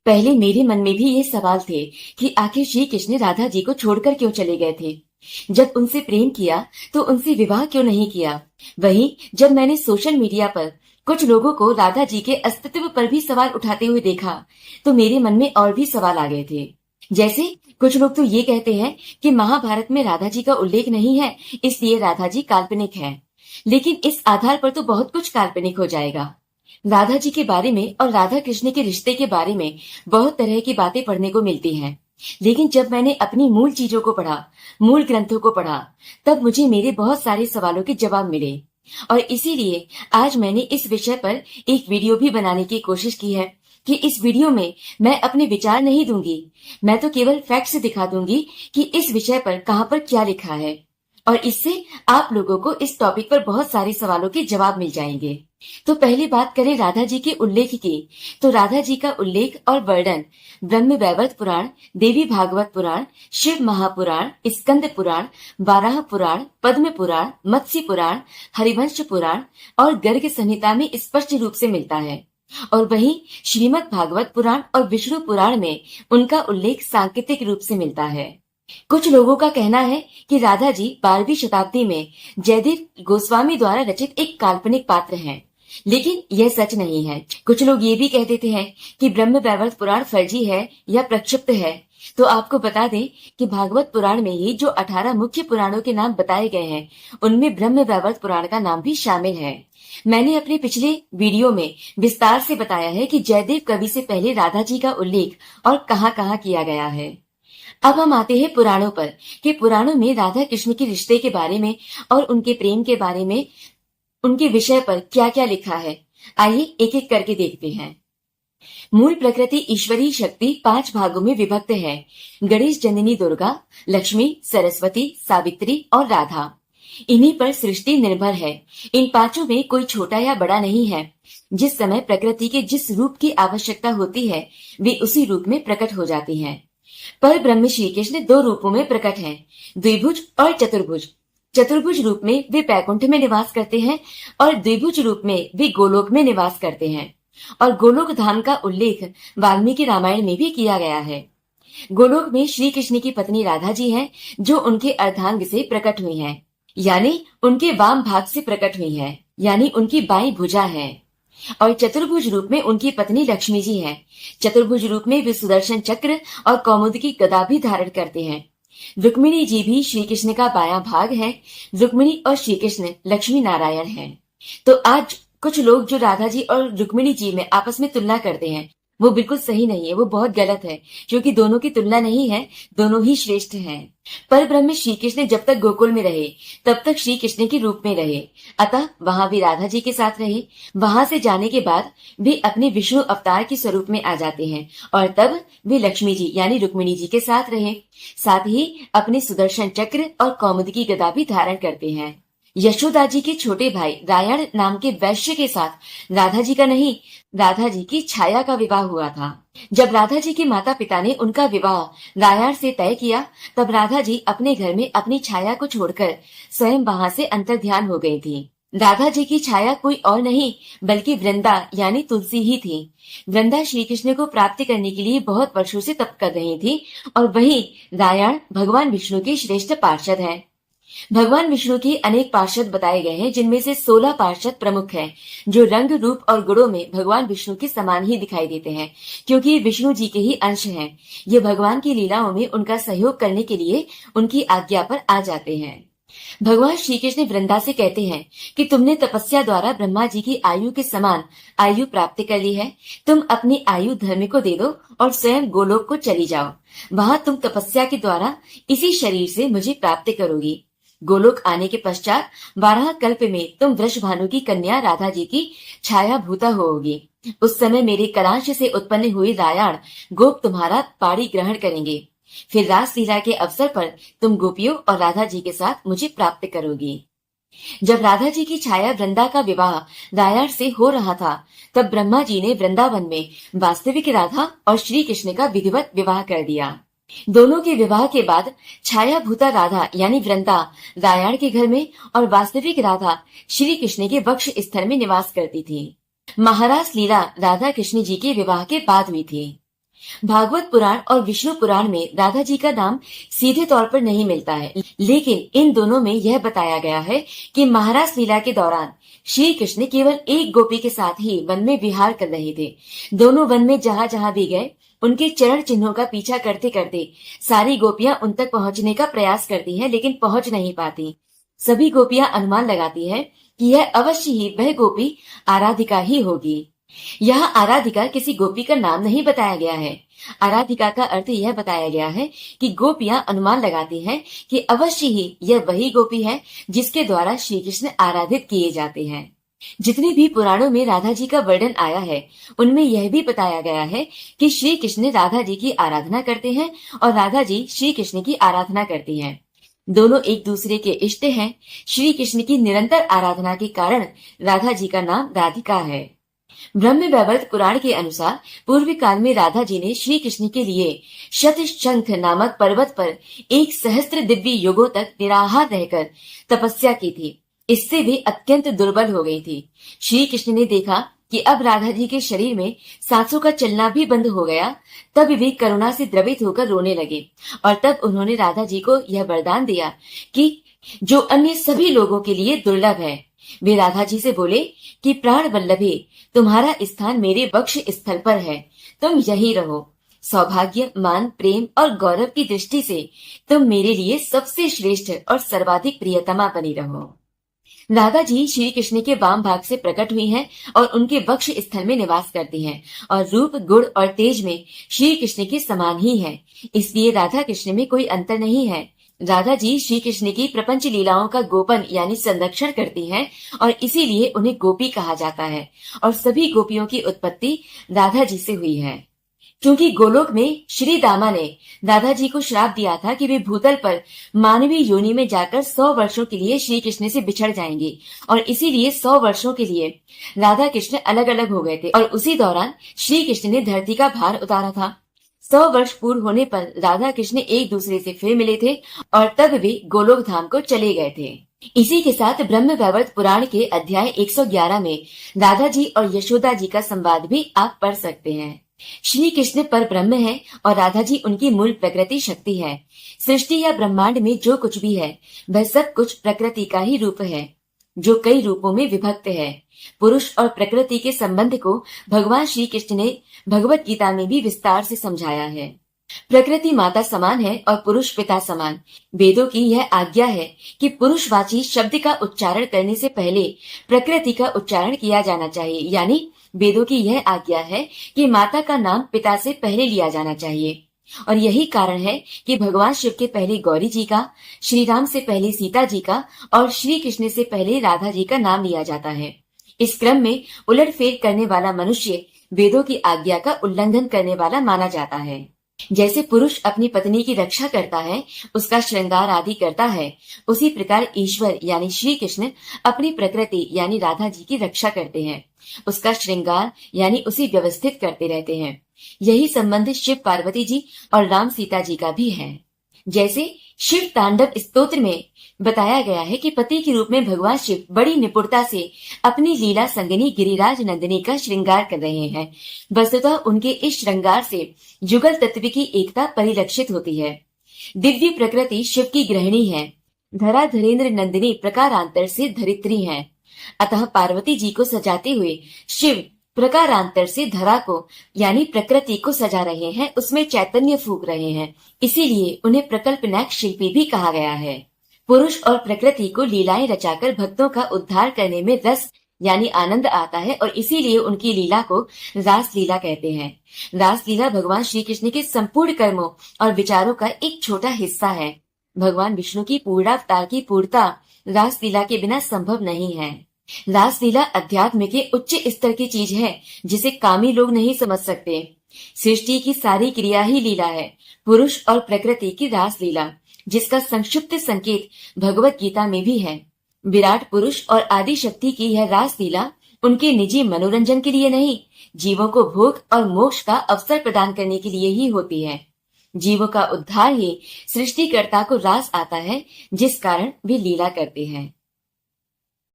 पहले मेरे मन में भी ये सवाल थे कि आखिर श्री कृष्ण राधा जी को छोड़कर क्यों चले गए थे। जब उनसे प्रेम किया तो उनसे विवाह क्यों नहीं किया। वहीं जब मैंने सोशल मीडिया पर कुछ लोगों को राधा जी के अस्तित्व पर भी सवाल उठाते हुए देखा तो मेरे मन में और भी सवाल आ गए थे। जैसे कुछ लोग तो ये कहते हैं कि महाभारत में राधा जी का उल्लेख नहीं है, इसलिए राधा जी काल्पनिक है। लेकिन इस आधार पर तो बहुत कुछ काल्पनिक हो जाएगा। राधा जी के बारे में और राधा कृष्ण के रिश्ते के बारे में बहुत तरह की बातें पढ़ने को मिलती हैं। लेकिन जब मैंने अपनी मूल चीजों को पढ़ा, मूल ग्रंथों को पढ़ा, तब मुझे मेरे बहुत सारे सवालों के जवाब मिले। और इसीलिए आज मैंने इस विषय पर एक वीडियो भी बनाने की कोशिश की है कि इस वीडियो में मैं अपने विचार नहीं दूंगी, मैं तो केवल फैक्ट्स दिखा दूंगी कि इस विषय पर कहां पर क्या लिखा है। और इससे आप लोगों को इस टॉपिक पर बहुत सारे सवालों के जवाब मिल जाएंगे। तो पहली बात करें राधा जी के उल्लेख की, तो राधा जी का उल्लेख और वर्णन ब्रह्म वैवर्त पुराण, देवी भागवत पुराण, शिव महापुराण, स्कंद पुराण, बारह पुराण, पद्म पुराण, मत्स्य पुराण, हरिवंश पुराण और गर्ग संहिता में स्पष्ट रूप से मिलता है। और वहीं श्रीमद् भागवत पुराण और विष्णु पुराण में उनका उल्लेख सांकेतिक रूप से मिलता है। कुछ लोगों का कहना है कि राधा जी 12वीं शताब्दी में जयदेव गोस्वामी द्वारा रचित एक काल्पनिक पात्र हैं, लेकिन यह सच नहीं है। कुछ लोग ये भी कह देते हैं कि ब्रह्म वैवर्त पुराण फर्जी है या प्रक्षिप्त है। तो आपको बता दें कि भागवत पुराण में ही जो 18 मुख्य पुराणों के नाम बताए गए हैं, उनमें ब्रह्म वैवर्त पुराण का नाम भी शामिल है। मैंने अपने पिछले वीडियो में विस्तार से बताया है कि जयदेव कवि से पहले राधा जी का उल्लेख और कहाँ-कहाँ किया गया है। अब हम आते हैं पुराणों पर कि पुराणों में राधा कृष्ण के रिश्ते के बारे में और उनके प्रेम के बारे में, उनके विषय पर क्या क्या लिखा है। आइए एक एक करके देखते हैं। मूल प्रकृति ईश्वरीय शक्ति 5 भागों में विभक्त है। गणेश, जननी दुर्गा, लक्ष्मी, सरस्वती, सावित्री और राधा। इन्हीं पर सृष्टि निर्भर है। इन पांचों में कोई छोटा या बड़ा नहीं है। जिस समय प्रकृति के जिस रूप की आवश्यकता होती है, वे उसी रूप में प्रकट हो जाती हैं। पर ब्रह्म श्री कृष्ण 2 रूपों में प्रकट हैं, द्विभुज और चतुर्भुज। चतुर्भुज रूप में वे बैकुंठ में निवास करते हैं और द्विभुज रूप में वे गोलोक में निवास करते हैं। और गोलोक धाम का उल्लेख वाल्मीकि रामायण में भी किया गया है। गोलोक में श्री कृष्ण की पत्नी राधा जी हैं, जो उनके अर्धांग से प्रकट हुई हैं, यानी उनके वाम भाग से प्रकट हुई हैं, यानी उनकी बाईं भुजा है। और चतुर्भुज रूप में उनकी पत्नी लक्ष्मी जी हैं। चतुर्भुज रूप में वे सुदर्शन चक्र और कौमुद की गदा भी धारण करते हैं। रुक्मिणी जी भी श्री कृष्ण का बायां भाग है। रुक्मिणी और श्री कृष्ण लक्ष्मी नारायण हैं। तो आज कुछ लोग जो राधा जी और रुक्मिणी जी में आपस में तुलना करते हैं, वो बिल्कुल सही नहीं है, वो बहुत गलत है, क्योंकि दोनों की तुलना नहीं है, दोनों ही श्रेष्ठ हैं। पर ब्रह्म श्री कृष्ण जब तक गोकुल में रहे तब तक श्री कृष्ण के रूप में रहे, अतः वहां भी राधा जी के साथ रहे। वहां से जाने के बाद वे अपने विष्णु अवतार के स्वरूप में आ जाते हैं और तब वे लक्ष्मी जी यानी रुक्मिणी जी के साथ रहे। साथ ही अपने सुदर्शन चक्र और कौमुद की गदा भी धारण करते हैं। यशोदा जी के छोटे भाई रायण नाम के वैश्य के साथ राधा जी का नहीं, राधा जी की छाया का विवाह हुआ था। जब राधा जी के माता पिता ने उनका विवाह रायण से तय किया, तब राधा जी अपने घर में अपनी छाया को छोड़कर स्वयं वहां से अंतर्ध्यान हो गई थी। राधा जी की छाया कोई और नहीं बल्कि वृंदा यानी तुलसी ही थी। वृंदा श्री कृष्ण को प्राप्त करने के लिए बहुत वर्षों से तप कर रही थी और वहीं रायण भगवान विष्णु के श्रेष्ठ पार्षद हैं। भगवान विष्णु के अनेक पार्षद बताए गए हैं, जिनमें से 16 पार्षद प्रमुख हैं, जो रंग, रूप और गुणों में भगवान विष्णु के समान ही दिखाई देते हैं, क्योंकि ये विष्णु जी के ही अंश हैं। ये भगवान की लीलाओं में उनका सहयोग करने के लिए उनकी आज्ञा पर आ जाते हैं। भगवान श्री कृष्ण वृंदा से कहते हैं कि तुमने तपस्या द्वारा ब्रह्मा जी की आयु के समान आयु प्राप्त कर ली है। तुम अपनी आयु धर्म को दे दो और स्वयं गोलोक को चली जाओ। वहां तुम तपस्या के द्वारा इसी शरीर से मुझे प्राप्त करोगी। गोलोक आने के पश्चात 12 कल्प में तुम वृषभानु की कन्या राधा जी की छाया भूता होगी। उस समय मेरे कलांश से उत्पन्न हुई रायण गोप तुम्हारा पाड़ी ग्रहण करेंगे। फिर रास लीला के अवसर पर तुम गोपियों और राधा जी के साथ मुझे प्राप्त करोगी। जब राधा जी की छाया वृंदा का विवाह रायण से हो रहा था, तब ब्रह्मा जी ने वृंदावन में वास्तविक राधा और श्री कृष्ण का विधिवत विवाह कर दिया। दोनों के विवाह के बाद छाया भूता राधा यानी वृंदा रायण के घर में और वास्तविक राधा श्री कृष्ण के वक्ष स्थल में निवास करती थी। महारास लीला राधा कृष्ण जी के विवाह के बाद हुई थी। भागवत पुराण और विष्णु पुराण में राधा जी का नाम सीधे तौर पर नहीं मिलता है, लेकिन इन दोनों में यह बताया गया है कि महारास लीला के दौरान श्री कृष्ण केवल एक गोपी के साथ ही वन में विहार कर रहे थे। दोनों वन में जहां जहां भी गए उनके चरण चिन्हों का पीछा करते करते सारी गोपियां उन तक पहुंचने का प्रयास करती हैं, लेकिन पहुंच नहीं पाती। सभी गोपियां अनुमान लगाती है कि यह अवश्य ही वह गोपी आराधिका ही होगी। यहाँ आराधिका किसी गोपी का नाम नहीं बताया गया है। आराधिका का अर्थ यह बताया गया है कि गोपियां अनुमान लगाती हैं कि अवश्य ही यह वही गोपी है जिसके द्वारा श्री कृष्ण आराधित किए जाते हैं। जितने भी पुराणों में राधा जी का वर्णन आया है उनमें यह भी बताया गया है कि श्री कृष्ण राधा जी की आराधना करते हैं और राधा जी श्री कृष्ण की आराधना करती हैं। दोनों एक दूसरे के इष्ट हैं। श्री कृष्ण की निरंतर आराधना के कारण राधा जी का नाम राधिका है। ब्रह्म वैवर्त पुराण के अनुसार पूर्व काल में राधा जी ने श्री कृष्ण के लिए शतशंख नामक पर्वत पर 1 सहस्त्र दिव्य युगों तक निराहार रहकर तपस्या की थी। इससे वे अत्यंत दुर्बल हो गई थी। श्री कृष्ण ने देखा कि अब राधा जी के शरीर में सांसों का चलना भी बंद हो गया। तब वे करुणा से द्रवित होकर रोने लगे और तब उन्होंने राधा जी को यह वरदान दिया कि जो अन्य सभी लोगों के लिए दुर्लभ है। वे राधा जी से बोले कि प्राण वल्लभे, तुम्हारा स्थान मेरे वक्ष स्थल पर है, तुम यहीं रहो। सौभाग्य, मान, प्रेम और गौरव की दृष्टि से तुम मेरे लिए सबसे श्रेष्ठ और सर्वाधिक प्रियतमा बनी रहो। राधा जी श्री कृष्ण के वाम भाग से प्रकट हुई हैं और उनके वक्ष स्थल में निवास करती हैं और रूप, गुण और तेज में श्री कृष्ण के समान ही है। इसलिए राधा कृष्ण में कोई अंतर नहीं है। राधा जी श्री कृष्ण की प्रपंच लीलाओं का गोपन यानी संरक्षण करती हैं और इसीलिए उन्हें गोपी कहा जाता है और सभी गोपियों की उत्पत्ति राधा जी से हुई है। क्योंकि गोलोक में श्री दामा ने राधा जी को श्राप दिया था कि वे भूतल पर मानवीय योनि में जाकर 100 वर्षों के लिए श्री कृष्ण से बिछड़ जाएंगे और इसीलिए 100 वर्षों के लिए राधा कृष्ण अलग अलग हो गए थे और उसी दौरान श्री कृष्ण ने धरती का भार उतारा था। 100 वर्ष पूर्ण होने पर राधा कृष्ण एक दूसरे से फिर मिले थे और तब वे गोलोक धाम को चले गए थे। इसी के साथ ब्रह्म वैवर्त पुराण के अध्याय 111 में राधा जी और यशोदा जी का संवाद भी आप पढ़ सकते हैं। श्री कृष्ण पर ब्रह्म है और राधा जी उनकी मूल प्रकृति शक्ति है। सृष्टि या ब्रह्मांड में जो कुछ भी है वह सब कुछ प्रकृति का ही रूप है जो कई रूपों में विभक्त है। पुरुष और प्रकृति के संबंध को भगवान श्री कृष्ण ने भगवत गीता में भी विस्तार से समझाया है। प्रकृति माता समान है और पुरुष पिता समान। वेदों की यह आज्ञा है कि पुरुषवाची शब्द का उच्चारण करने से पहले प्रकृति का उच्चारण किया जाना चाहिए। यानी वेदों की यह आज्ञा है कि माता का नाम पिता से पहले लिया जाना चाहिए और यही कारण है कि भगवान शिव के पहले गौरी जी का, श्री राम से पहले सीता जी का और श्री कृष्ण से पहले राधा जी का नाम लिया जाता है। इस क्रम में उलटफेर करने वाला मनुष्य वेदों की आज्ञा का उल्लंघन करने वाला माना जाता है। जैसे पुरुष अपनी पत्नी की रक्षा करता है, उसका श्रृंगार आदि करता है, उसी प्रकार ईश्वर यानी श्री कृष्ण अपनी प्रकृति यानी राधा जी की रक्षा करते हैं, उसका श्रृंगार यानी उसी व्यवस्थित करते रहते हैं। यही संबंध शिव पार्वती जी और राम सीता जी का भी है। जैसे शिव तांडव स्तोत्र में बताया गया है कि पति के रूप में भगवान शिव बड़ी निपुणता से अपनी लीला संगिनी गिरिराज नंदिनी का श्रृंगार कर रहे हैं। वस्तुतः उनके इस श्रृंगार से जुगल तत्व की एकता परिलक्षित होती है। दिव्य प्रकृति शिव की गृहिणी है। धरा धरेंद्र नंदिनी प्रकारांतर से धरित्री है। अतः पार्वती जी को सजाते हुए शिव प्रकारांतर से धरा को यानी प्रकृति को सजा रहे हैं, उसमें चैतन्य फूंक रहे हैं। इसीलिए उन्हें प्रकल्पनाक शिल्पी भी कहा गया है। पुरुष और प्रकृति को लीलाएं रचाकर भक्तों का उद्धार करने में रस यानी आनंद आता है और इसीलिए उनकी लीला को रास लीला कहते हैं। रास लीला भगवान श्री कृष्ण के संपूर्ण कर्मों और विचारों का एक छोटा हिस्सा है। भगवान विष्णु की पूर्णावतार की पूर्णता रास लीला के बिना संभव नहीं है। रास लीला अध्यात्म के उच्च स्तर की चीज है जिसे कामी लोग नहीं समझ सकते। सृष्टि की सारी क्रिया ही लीला है। पुरुष और प्रकृति की रास लीला जिसका संक्षिप्त संकेत भगवत गीता में भी है। विराट पुरुष और आदि शक्ति की यह रास लीला उनके निजी मनोरंजन के लिए नहीं, जीवों को भोग और मोक्ष का अवसर प्रदान करने के लिए ही होती है। जीवों का उद्धार ही सृष्टिकर्ता को रास आता है, जिस कारण वे लीला करते हैं।